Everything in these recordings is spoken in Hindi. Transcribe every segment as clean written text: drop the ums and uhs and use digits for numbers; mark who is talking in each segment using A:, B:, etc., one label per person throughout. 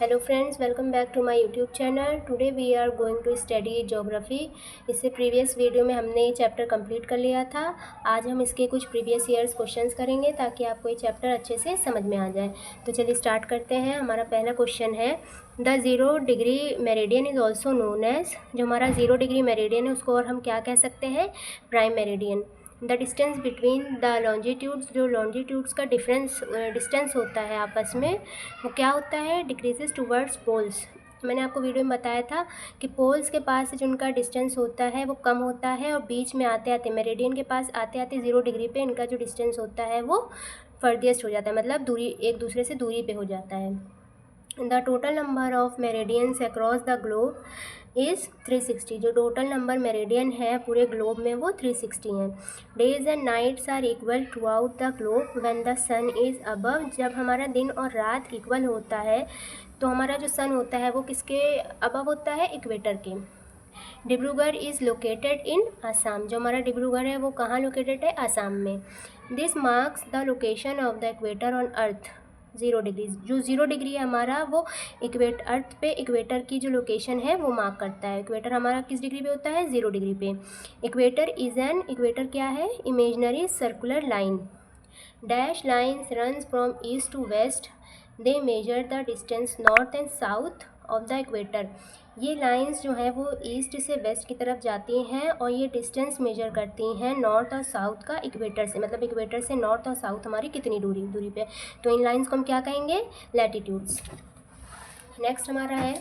A: Hello friends, welcome back to my YouTube channel. Today we are going to study geography. इससे प्रीवियस वीडियो में हमने ये चैप्टर कंप्लीट कर लिया था। आज हम इसके कुछ प्रीवियस ईयर्स क्वेश्चंस करेंगे ताकि आपको ये चैप्टर अच्छे से समझ में आ जाए। तो चलिए स्टार्ट करते हैं। हमारा पहला क्वेश्चन है, the 0 degree meridian is also known as. जो हमारा 0 डिग्री मेरिडियन है उसको और हम क्या कह सकते हैं? Prime meridian. The distance between the longitudes, जो लॉन्जिट्यूड्स का डिस्टेंस होता है आपस में, वो क्या होता है? Decreases towards poles. मैंने आपको वीडियो में बताया था कि पोल्स के पास जो उनका डिस्टेंस होता है वो कम होता है, और बीच में आते आते मेरिडियन के पास आते आते 0 डिग्री पे इनका जो डिस्टेंस होता है वो फर्दियस्ट हो जाता है, मतलब दूरी, एक दूसरे से दूरी पे हो जाता है। The total number of meridians across the globe is 360। जो टोटल नंबर मेरिडियन है पूरे ग्लोब में वो 360 हैं। Days and nights are equal throughout the globe when the sun is above. जब हमारा दिन और रात इक्वल होता है तो हमारा जो सन होता है वो किसके अबव होता है? इक्वेटर के। Dibrugarh is located in Assam. जो हमारा डिब्रूगढ़ है वो कहाँ लोकेटेड है? आसाम में। This marks the location of the equator on earth 0 degree. जो 0 डिग्री है हमारा वो अर्थ पे इक्वेटर की जो लोकेशन है वो मार्क करता है। इक्वेटर हमारा किस डिग्री पे होता है? 0 डिग्री पे। इक्वेटर क्या है? Imaginary circular line. Dash lines runs from east to west. They measure the distance north and south of the equator. ये लाइंस जो है वो ईस्ट से वेस्ट की तरफ जाती हैं और ये डिस्टेंस मेजर करती हैं नॉर्थ और साउथ का इक्वेटर से, मतलब इक्वेटर से नॉर्थ और साउथ हमारी कितनी दूरी पे। तो इन लाइंस को हम क्या कहेंगे? लैटिट्यूड्स। नेक्स्ट हमारा है,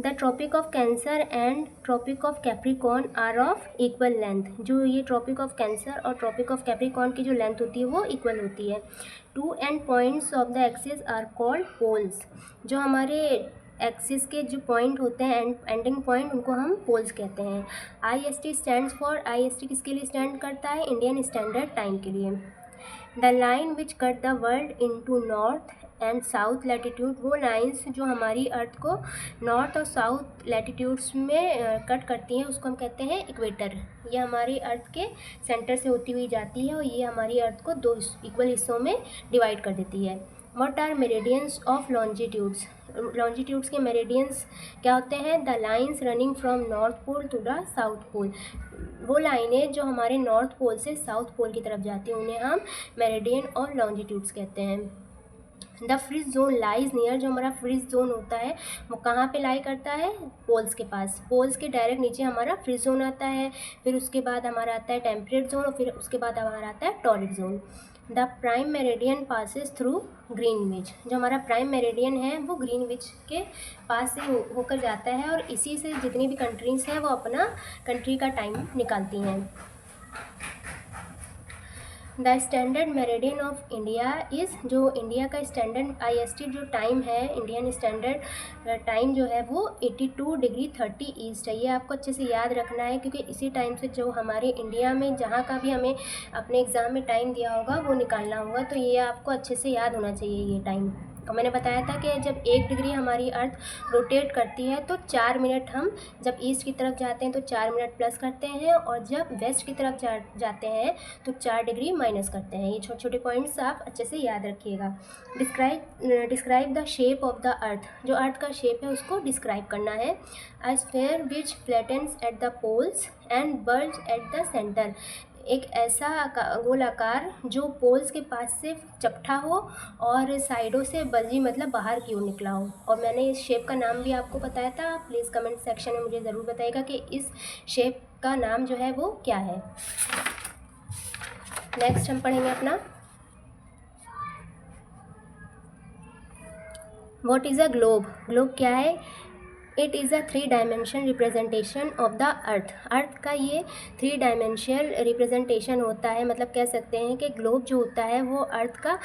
A: the Tropic of Cancer and Tropic of Capricorn are of equal length. जो ये ट्रॉपिक ऑफ कैंसर और ट्रॉपिक ऑफ कैप्रिकॉर्न की जो लेंथ होती है वो इक्वल होती है। Two end points of the axis are called poles. जो हमारे एक्सिस के जो पॉइंट होते हैं, एंडिंग पॉइंट, उनको हम पोल्स कहते हैं। IST स्टैंड्स फॉर, IST किसके लिए स्टैंड करता है? इंडियन स्टैंडर्ड टाइम के लिए। The line which cut the world into north and south latitude. वो लाइंस जो हमारी अर्थ को नॉर्थ और साउथ लैटिट्यूड्स में कट करती हैं उसको हम कहते हैं इक्वेटर। ये हमारी अर्थ के सेंटर से होती हुई जाती है और ये हमारी अर्थ को 2 इक्वल हिस्सों में डिवाइड कर देती है। What are meridians of longitudes. Longitudes के मेरिडियंस क्या होते हैं? The lines running from north pole to the south pole. वो लाइनें जो हमारे नॉर्थ पोल से साउथ पोल की तरफ जाती हैं उन्हें हम मेरिडियन और लॉन्जिट्यूड्स कहते हैं। The freeze zone lies near. जो हमारा फ्रीज जोन होता है वो कहाँ पे लाई करता है? पोल्स के पास। पोल्स के डायरेक्ट नीचे हमारा फ्रीज जोन आता है, फिर उसके बाद हमारा आता है टेम्परेट जोन और फिर उसके बाद हमारा आता है torrid zone. The prime meridian passes through Greenwich. जो हमारा प्राइम मेरिडियन है वो ग्रीनविच के पास से होकर जाता है और इसी से जितनी भी कंट्रीज़ हैं वो अपना कंट्री का टाइम निकालती हैं। The standard meridian of India is. जो इंडिया का स्टैंडर्ड IST जो टाइम है, इंडियन स्टैंडर्ड टाइम जो है वो 82 डिग्री 30 ईस्ट है। ये आपको अच्छे से याद रखना है क्योंकि इसी टाइम से जो हमारे इंडिया में जहाँ का भी हमें अपने एग्ज़ाम में टाइम दिया होगा वो निकालना होगा, तो ये आपको अच्छे से याद होना चाहिए ये टाइम। और मैंने बताया था कि जब 1 डिग्री हमारी अर्थ रोटेट करती है तो 4 मिनट हम जब ईस्ट की तरफ जाते हैं तो 4 मिनट प्लस करते हैं, और जब वेस्ट की तरफ जाते हैं तो 4 डिग्री माइनस करते हैं। ये छोटे छोटे पॉइंट्स आप अच्छे से याद रखिएगा। Describe the shape of the earth. जो अर्थ का शेप है उसको डिस्क्राइब करना है। A sphere which flattens at the poles and bulge at the centre. एक ऐसा गोल आकार जो पोल्स के पास से चपटा हो और साइडों से बल्जी, मतलब बाहर की ओर निकला हो। और मैंने इस शेप का नाम भी आपको बताया था। प्लीज़ कमेंट सेक्शन में मुझे ज़रूर बताइएगा कि इस शेप का नाम जो है वो क्या है। नेक्स्ट हम पढ़ेंगे अपना, what is a globe. Globe क्या है? It is a 3 dimension representation of the earth. Earth का ये 3 डायमेंशनल रिप्रेजेंटेशन होता है, मतलब कह सकते हैं कि ग्लोब जो होता है वो अर्थ का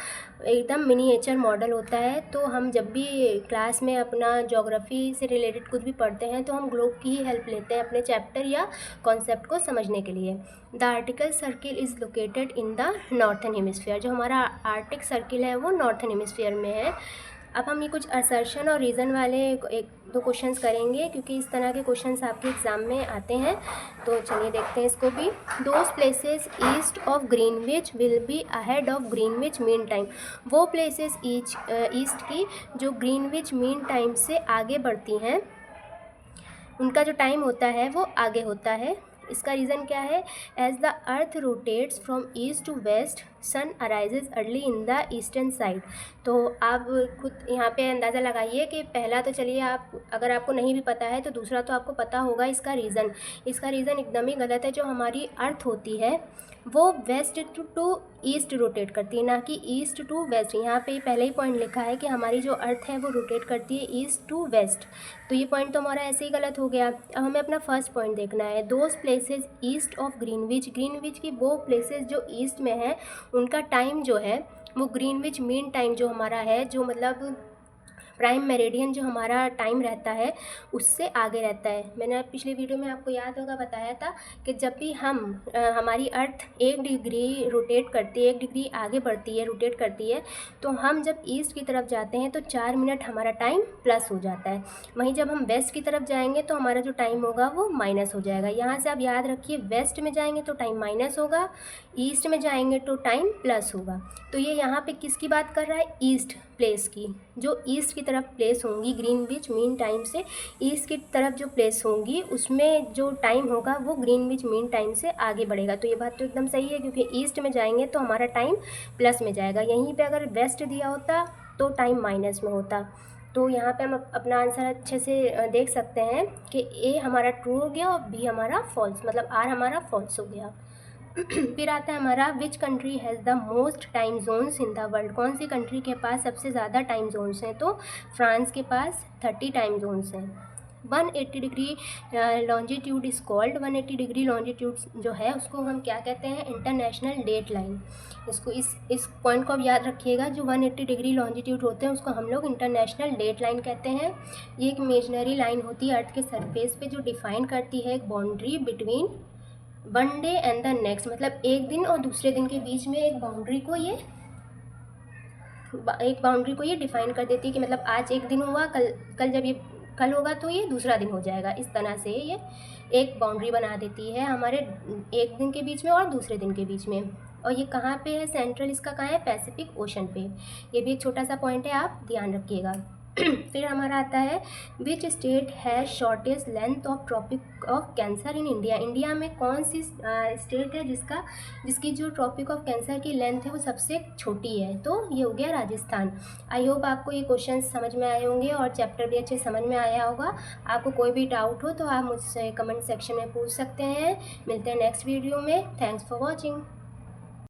A: एकदम मिनिएचर मॉडल होता है। तो हम जब भी क्लास में अपना ज्योग्राफी से रिलेटेड कुछ भी पढ़ते हैं तो हम ग्लोब की ही हेल्प लेते हैं अपने चैप्टर या कॉन्सेप्ट को समझने के लिए। The article circle is located in the northern hemisphere. जो हमारा आर्टिक सर्किल है वो नॉर्थन हेमिस्फीयर में है। अब हम ये कुछ असर्शन और रीज़न वाले एक दो क्वेश्चंस करेंगे, क्योंकि इस तरह के क्वेश्चंस आपके एग्ज़ाम में आते हैं। तो चलिए देखते हैं इसको भी। Those places east of Greenwich will be ahead of Greenwich mean time. वो प्लेसेस ईस्ट की जो ग्रीनविच मीन टाइम से आगे बढ़ती हैं, उनका जो टाइम होता है वो आगे होता है। इसका रीज़न क्या है? As the earth rotates from east to west sun arises early in the eastern side. तो आप खुद यहाँ पे अंदाज़ा लगाइए कि पहला तो चलिए, आप अगर आपको नहीं भी पता है तो दूसरा तो आपको पता होगा इसका रीज़न। इसका रीज़न एकदम ही गलत है। जो हमारी अर्थ होती है वो वेस्ट टू ईस्ट रोटेट करती है, ना कि ईस्ट टू वेस्ट। यहाँ पे पहले ही पॉइंट लिखा है कि हमारी जो अर्थ है वो रोटेट करती है ईस्ट टू वेस्ट, तो ये पॉइंट तो हमारा ऐसे ही गलत हो गया। अब हमें अपना फर्स्ट पॉइंट देखना है। Those places east of Greenwich, Greenwich की वो प्लेसेस जो ईस्ट में है उनका टाइम जो है वो ग्रीनविच मीन टाइम जो हमारा है, जो मतलब प्राइम मेरिडियन जो हमारा टाइम रहता है उससे आगे रहता है। मैंने पिछले वीडियो में आपको याद होगा बताया था कि जब भी हमारी अर्थ 1 डिग्री रोटेट करती है, 1 डिग्री आगे बढ़ती है, रोटेट करती है, तो हम जब ईस्ट की तरफ जाते हैं तो 4 मिनट हमारा टाइम प्लस हो जाता है। वहीं जब हम वेस्ट की तरफ जाएंगे तो हमारा जो टाइम होगा वो माइनस हो जाएगा। यहाँ से आप याद रखिए, वेस्ट में जाएंगे तो टाइम माइनस होगा, ईस्ट में जाएंगे तो टाइम प्लस होगा। तो ये यहाँ पे किसकी बात कर रहा है? ईस्ट प्लेस की। जो ईस्ट की तरफ प्लेस होंगी ग्रीनविच मीन टाइम से ईस्ट की तरफ जो प्लेस होंगी उसमें जो टाइम होगा वो ग्रीनविच मीन टाइम से आगे बढ़ेगा। तो ये बात तो एकदम सही है, क्योंकि ईस्ट में जाएंगे तो हमारा टाइम प्लस में जाएगा। यहीं पे अगर वेस्ट दिया होता तो टाइम माइनस में होता। तो यहाँ पे हम अपना आंसर अच्छे से देख सकते हैं कि ए हमारा ट्रू हो गया और बी हमारा फॉल्स, मतलब आर हमारा फॉल्स हो गया। फिर आता है हमारा which country has the most time zones in the world. कौन सी कंट्री के पास सबसे ज़्यादा टाइम जोन्स हैं? तो फ्रांस के पास 30 टाइम जोन्स हैं। 180 degree longitude is called. 180 degree longitude जो है उसको हम क्या कहते हैं? International date line. इसको इस पॉइंट को आप याद रखिएगा। जो 180 डिग्री लॉन्जिट्यूड होते हैं उसको हम लोग इंटरनेशनल डेट लाइन कहते हैं। ये एक इमेजनरी लाइन होती है अर्थ के सरफेस पे जो डिफाइन करती है एक boundary between 1 day and the next. मतलब एक दिन और दूसरे दिन के बीच में एक बाउंड्री को ये डिफाइन कर देती है कि मतलब आज एक दिन हुआ, कल होगा तो ये दूसरा दिन हो जाएगा। इस तरह से ये एक बाउंड्री बना देती है हमारे एक दिन के बीच में और दूसरे दिन के बीच में। और ये कहाँ पे है? सेंट्रल इसका कहाँ है? पैसिफिक ओशन पे। ये भी एक छोटा सा पॉइंट है, आप ध्यान रखिएगा। फिर हमारा आता है विच स्टेट है shortest length of Tropic of Cancer in India. India में कौन सी स्टेट है जिसकी जो ट्रॉपिक ऑफ कैंसर की लेंथ है वो सबसे छोटी है? तो ये हो गया राजस्थान। आई होप आपको ये क्वेश्चन समझ में आए होंगे और चैप्टर भी अच्छे समझ में आया होगा। आपको कोई भी डाउट हो तो आप मुझसे कमेंट सेक्शन में पूछ सकते हैं। मिलते हैं नेक्स्ट वीडियो में। Thanks for watching.